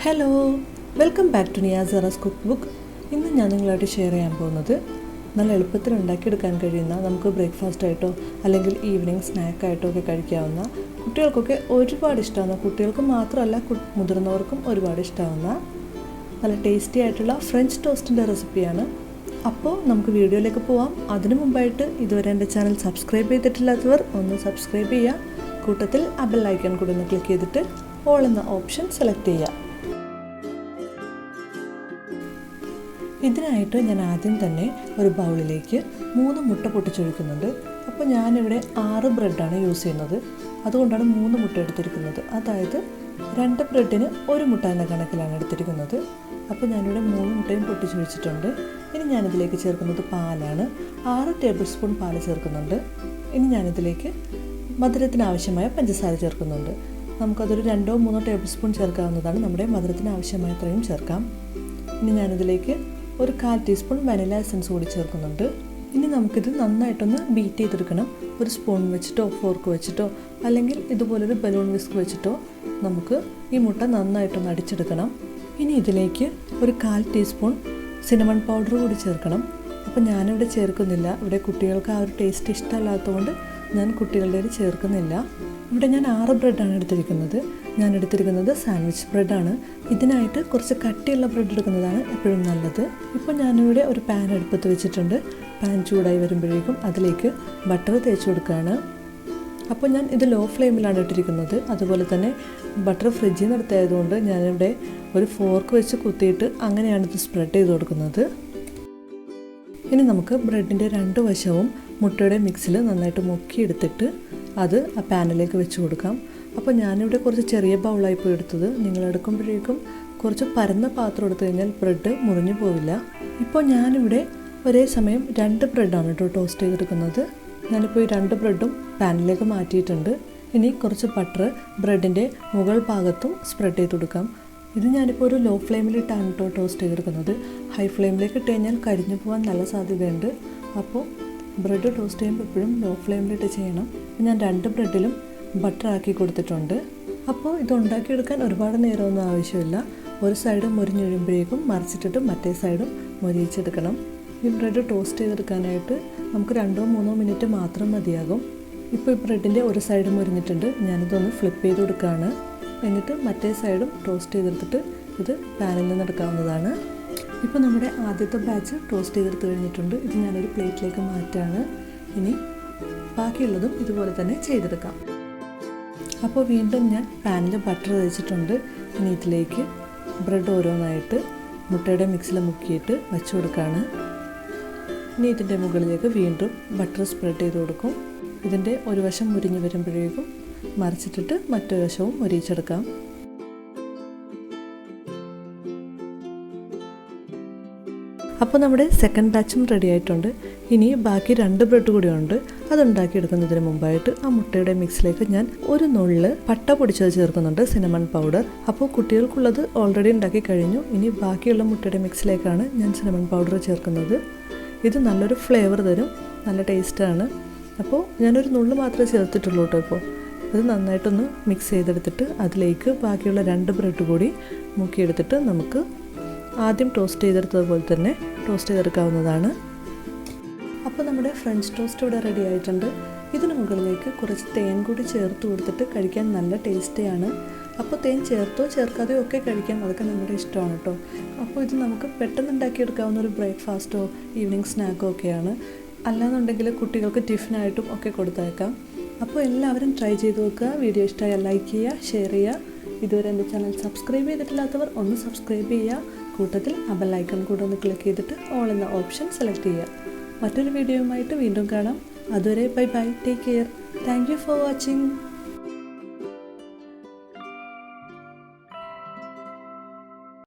Hello, welcome back to നിയാസറാസ് cook book. ഇന്ന് ഞാൻ നിങ്ങളായിട്ട് ഷെയർ ചെയ്യാൻ പോകുന്നത് നല്ല എളുപ്പത്തിൽ ഉണ്ടാക്കിയെടുക്കാൻ കഴിയുന്ന, നമുക്ക് ബ്രേക്ക്ഫാസ്റ്റ് ആയിട്ടോ അല്ലെങ്കിൽ ഈവനിങ് സ്നാക്കായിട്ടോ ഒക്കെ കഴിക്കാവുന്ന, കുട്ടികൾക്കൊക്കെ ഒരുപാട് ഇഷ്ടമാവുന്ന, കുട്ടികൾക്ക് മാത്രമല്ല മുതിർന്നവർക്കും ഒരുപാട് ഇഷ്ടമാവുന്ന നല്ല ടേസ്റ്റി ആയിട്ടുള്ള ഫ്രഞ്ച് ടോസ്റ്റിൻ്റെ റെസിപ്പിയാണ്. അപ്പോൾ നമുക്ക് വീഡിയോയിലേക്ക് പോവാം. അതിനു മുമ്പായിട്ട് ഇതുവരെ എൻ്റെ ചാനൽ സബ്സ്ക്രൈബ് ചെയ്തിട്ടില്ലാത്തവർ ഒന്ന് സബ്സ്ക്രൈബ് ചെയ്യുക. കൂട്ടത്തിൽ ആ ബെൽ ഐക്കൺ കൂടി ഒന്ന് ക്ലിക്ക് ചെയ്തിട്ട് ഓൾ എന്ന ഓപ്ഷൻ സെലക്ട് ചെയ്യുക. ഇതിനായിട്ട് ഞാൻ ആദ്യം തന്നെ ഒരു ബൗളിലേക്ക് 3 മുട്ട പൊട്ടിച്ചൊഴിക്കുന്നുണ്ട്. അപ്പോൾ ഞാനിവിടെ 6 ബ്രെഡാണ് യൂസ് ചെയ്യുന്നത്, അതുകൊണ്ടാണ് 3 മുട്ട എടുത്തിരിക്കുന്നത്. അതായത് 2 ബ്രെഡിന് 1 മുട്ട എന്ന കണക്കിലാണ് എടുത്തിരിക്കുന്നത്. അപ്പോൾ ഞാനിവിടെ 3 മുട്ടയും പൊട്ടിച്ചൊഴിച്ചിട്ടുണ്ട്. ഇനി ഞാനിതിലേക്ക് ചേർക്കുന്നത് പാലാണ്. 6 ടേബിൾ സ്പൂൺ പാല് ചേർക്കുന്നുണ്ട്. ഇനി ഞാനിതിലേക്ക് മധുരത്തിന് ആവശ്യമായ പഞ്ചസാര ചേർക്കുന്നുണ്ട്. നമുക്കതൊരു 2-3 ടേബിൾ സ്പൂൺ ചേർക്കാവുന്നതാണ്. നമ്മുടെ മധുരത്തിന് ആവശ്യമായ അത്രയും ചേർക്കാം. ഇനി ഞാനിതിലേക്ക് ഒരു 1/4 ടീസ്പൂൺ വനില എസൻസ് കൂടി ചേർക്കുന്നുണ്ട്. ഇനി നമുക്കിത് നന്നായിട്ടൊന്ന് ബീറ്റ് ചെയ്തെടുക്കണം. ഒരു സ്പൂൺ വെച്ചിട്ടോ ഫോർക്ക് വെച്ചിട്ടോ അല്ലെങ്കിൽ ഇതുപോലൊരു ബലൂൺ വിസ്ക് വെച്ചിട്ടോ നമുക്ക് ഈ മുട്ട നന്നായിട്ടൊന്ന് അടിച്ചെടുക്കണം. ഇനി ഇതിലേക്ക് ഒരു 1/4 ടീസ്പൂൺ സിനമൺ പൗഡർ കൂടി ചേർക്കണം. അപ്പോൾ ഞാനിവിടെ ചേർക്കുന്നില്ല. ഇവിടെ കുട്ടികൾക്ക് ആ ഒരു ടേസ്റ്റ് ഇഷ്ടമല്ലാത്തതുകൊണ്ട് ഞാൻ കുട്ടികളുടെ ചേർക്കുന്നില്ല. ഇവിടെ ഞാൻ 6 ബ്രെഡാണ് എടുത്തിരിക്കുന്നത്. ഞാൻ എടുത്തിരിക്കുന്നത് സാൻഡ്വിച്ച് ബ്രെഡാണ്. ഇതിനായിട്ട് കുറച്ച് കട്ടിയുള്ള ബ്രെഡ് എടുക്കുന്നതാണ് എപ്പോഴും നല്ലത്. ഇപ്പോൾ ഞാനിവിടെ ഒരു പാൻ അടുപ്പത്ത് വെച്ചിട്ടുണ്ട്. പാൻ ചൂടായി വരുമ്പോഴേക്കും അതിലേക്ക് ബട്ടർ തേച്ച് കൊടുക്കുകയാണ്. അപ്പോൾ ഞാൻ ഇത് ലോ ഫ്ലെയിമിലാണ് ഇട്ടിരിക്കുന്നത്. അതുപോലെ തന്നെ ബട്ടർ ഫ്രിഡ്ജിൽ നിന്ന് എടുത്തായതുകൊണ്ട് ഞാനിവിടെ ഒരു ഫോർക്ക് വെച്ച് കുത്തിയിട്ട് അങ്ങനെയാണ് ഇത് സ്പ്രെഡ് ചെയ്ത് കൊടുക്കുന്നത്. ഇനി നമുക്ക് ബ്രെഡിൻ്റെ 2 വശവും മുട്ടയുടെ മിക്സിൽ നന്നായിട്ട് മുക്കിയെടുത്തിട്ട് അത് ആ പാനിലേക്ക് വെച്ച് കൊടുക്കാം. അപ്പോൾ ഞാനിവിടെ കുറച്ച് ചെറിയ ബൗളായിപ്പോൾ എടുത്തത്. നിങ്ങൾ എടുക്കുമ്പോഴേക്കും കുറച്ച് പരന്ന പാത്രം എടുത്തു കഴിഞ്ഞാൽ ബ്രെഡ് മുറിഞ്ഞു പോവില്ല. ഇപ്പോൾ ഞാനിവിടെ ഒരേ സമയം 2 ബ്രെഡാണ് കേട്ടോ ടോസ്റ്റ് ചെയ്തെടുക്കുന്നത്. ഞാനിപ്പോൾ ഈ 2 ബ്രെഡും പാനിലേക്ക് മാറ്റിയിട്ടുണ്ട്. ഇനി കുറച്ച് ബട്ടർ ബ്രെഡിൻ്റെ മുകൾ ഭാഗത്തും സ്പ്രെഡ് ചെയ്ത് കൊടുക്കാം. ഇത് ഞാനിപ്പോൾ ഒരു ലോ ഫ്ലെയിമിലിട്ടാണ് കേട്ടോ ടോസ്റ്റ് ചെയ്തെടുക്കുന്നത്. ഹൈ ഫ്ലെയിമിലേക്ക് ഇട്ട് കഴിഞ്ഞാൽ കരിഞ്ഞു പോകാൻ നല്ല സാധ്യതയുണ്ട്. അപ്പോൾ ബ്രെഡ് ടോസ്റ്റ് ചെയ്യുമ്പോൾ എപ്പോഴും ലോ ഫ്ലെയിമിലിട്ട് ചെയ്യണം. ഞാൻ 2 ബ്രെഡിലും ബട്ടർ ആക്കി കൊടുത്തിട്ടുണ്ട്. അപ്പോൾ ഇത് ഉണ്ടാക്കിയെടുക്കാൻ ഒരുപാട് നേരമൊന്നും ആവശ്യമില്ല. ഒരു സൈഡ് മുരിഞ്ഞ് കഴിയുമ്പോഴേക്കും മറിച്ചിട്ടിട്ട് മറ്റേ സൈഡും മുരിയിച്ചെടുക്കണം. ഈ ബ്രെഡ് ടോസ്റ്റ് ചെയ്തെടുക്കാനായിട്ട് നമുക്ക് 2-3 മിനിറ്റ് മാത്രം മതിയാകും. ഇപ്പോൾ ഈ ബ്രെഡിൻ്റെ ഒരു സൈഡ് മുരിഞ്ഞിട്ടുണ്ട്. ഞാനിതൊന്ന് ഫ്ലിപ്പ് ചെയ്ത് കൊടുക്കുകയാണ്. എന്നിട്ട് മറ്റേ സൈഡും ടോസ്റ്റ് ചെയ്തെടുത്തിട്ട് ഇത് പാനിൽ നിന്ന് എടുക്കാവുന്നതാണ്. ഇപ്പോൾ നമ്മുടെ ആദ്യത്തെ ബാച്ച് ടോസ്റ്റ് ചെയ്തെടുത്ത് കഴിഞ്ഞിട്ടുണ്ട്. ഇത് ഞാനൊരു പ്ലേറ്റിലേക്ക് മാറ്റാണ്. ഇനി ബാക്കിയുള്ളതും ഇതുപോലെ തന്നെ ചെയ്തെടുക്കാം. അപ്പോൾ വീണ്ടും ഞാൻ പാനിൽ ബട്ടർ തേച്ചിട്ടുണ്ട്. ഇനി ഇതിലേക്ക് ബ്രെഡ് ഓരോന്നായിട്ട് മുട്ടയുടെ മിക്സിൽ മുക്കിയിട്ട് വെച്ച് കൊടുക്കുകയാണ്. ഇനി ഇതിൻ്റെ മുകളിലേക്ക് വീണ്ടും ബട്ടർ സ്പ്രെഡ് ചെയ്ത് കൊടുക്കും. ഇതിൻ്റെ ഒരു വശം മുരിഞ്ഞ് വരുമ്പോഴേക്കും മറിച്ചിട്ടിട്ട് മറ്റൊരു വശവും മുരിയിച്ചെടുക്കാം. അപ്പോൾ നമ്മുടെ സെക്കൻഡ് ബാച്ചും റെഡി ആയിട്ടുണ്ട്. ഇനി ബാക്കി 2 ബ്രെഡ് കൂടി ഉണ്ട്. അതുണ്ടാക്കിയെടുക്കുന്നതിന് മുമ്പായിട്ട് ആ മുട്ടയുടെ മിക്സിലേക്ക് ഞാൻ ഒരു നുള്ള് പട്ട പൊടിച്ചത് ചേർക്കുന്നുണ്ട്, സിനമൺ പൗഡർ. അപ്പോൾ കുട്ടികൾക്കുള്ളത് ഓൾറെഡി ഉണ്ടാക്കി കഴിഞ്ഞു. ഇനി ബാക്കിയുള്ള മുട്ടയുടെ മിക്സിലേക്കാണ് ഞാൻ സിനമൺ പൗഡർ ചേർക്കുന്നത്. ഇത് നല്ലൊരു ഫ്ലേവർ തരും, നല്ല ടേസ്റ്റാണ്. അപ്പോൾ ഞാനൊരു നുള്ള് മാത്രമേ ചേർത്തിട്ടുള്ളൂ കേട്ടോ. ഇപ്പോൾ അത് നന്നായിട്ടൊന്ന് മിക്സ് ചെയ്തെടുത്തിട്ട് അതിലേക്ക് ബാക്കിയുള്ള 2 ബ്രെഡ് കൂടി മുക്കിയെടുത്തിട്ട് നമുക്ക് ആദ്യം ടോസ്റ്റ് ചെയ്തെടുത്തതുപോലെ തന്നെ ടോസ്റ്റ് ചെയ്തെടുക്കാവുന്നതാണ്. അപ്പോൾ നമ്മുടെ ഫ്രഞ്ച് ടോസ്റ്റ് ഇവിടെ റെഡി ആയിട്ടുണ്ട്. ഇതിന് മുകളിലേക്ക് കുറച്ച് തേൻ കൂടി ചേർത്ത് കൊടുത്തിട്ട് കഴിക്കാൻ നല്ല ടേസ്റ്റിയാണ്. അപ്പോൾ തേൻ ചേർത്തോ ചേർക്കാതെയോ ഒക്കെ കഴിക്കാം, അതൊക്കെ നമ്മുടെ ഇഷ്ടമാണ് കേട്ടോ. അപ്പോൾ ഇത് നമുക്ക് പെട്ടെന്ന് ഉണ്ടാക്കിയെടുക്കാവുന്ന ഒരു ബ്രേക്ക്ഫാസ്റ്റോ ഈവനിങ് സ്നാക്കോ ഒക്കെയാണ്. അല്ലാന്നുണ്ടെങ്കിൽ കുട്ടികൾക്ക് ടിഫിനായിട്ടും ഒക്കെ കൊടുത്തേക്കാം. അപ്പോൾ എല്ലാവരും ട്രൈ ചെയ്ത് നോക്കുക. വീഡിയോ ഇഷ്ടമായാൽ ലൈക്ക് ചെയ്യുക, ഷെയർ ചെയ്യുക. ഇതുവരെ എൻ്റെ ചാനൽ സബ്സ്ക്രൈബ് ചെയ്തിട്ടില്ലാത്തവർ ഒന്ന് സബ്സ്ക്രൈബ് ചെയ്യുക. കൂട്ടത്തിൽ ആ ബെൽ ഐക്കൺ കൂടെ ഒന്ന് ക്ലിക്ക് ചെയ്തിട്ട് ഓൾ എന്ന ഓപ്ഷൻ സെലക്ട് ചെയ്യുക. മറ്റൊരു വീഡിയോയുമായിട്ട് വീണ്ടും കാണാം. അതുവരെ bye bye, take care. Thank you for watching.